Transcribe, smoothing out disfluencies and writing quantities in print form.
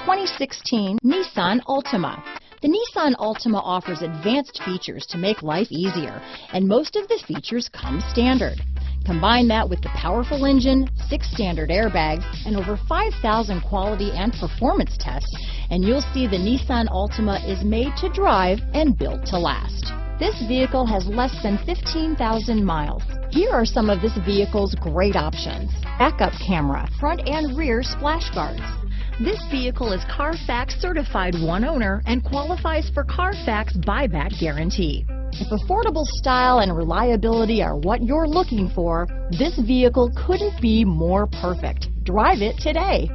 2016 Nissan Altima. The Nissan Altima offers advanced features to make life easier, and most of the features come standard. Combine that with the powerful engine, 6 standard airbags, and over 5,000 quality and performance tests, and you'll see the Nissan Altima is made to drive and built to last. This vehicle has less than 15,000 miles. Here are some of this vehicle's great options: backup camera, front and rear splash guards. This vehicle is Carfax certified one owner and qualifies for Carfax buyback guarantee. If affordable style and reliability are what you're looking for, this vehicle couldn't be more perfect. Drive it today.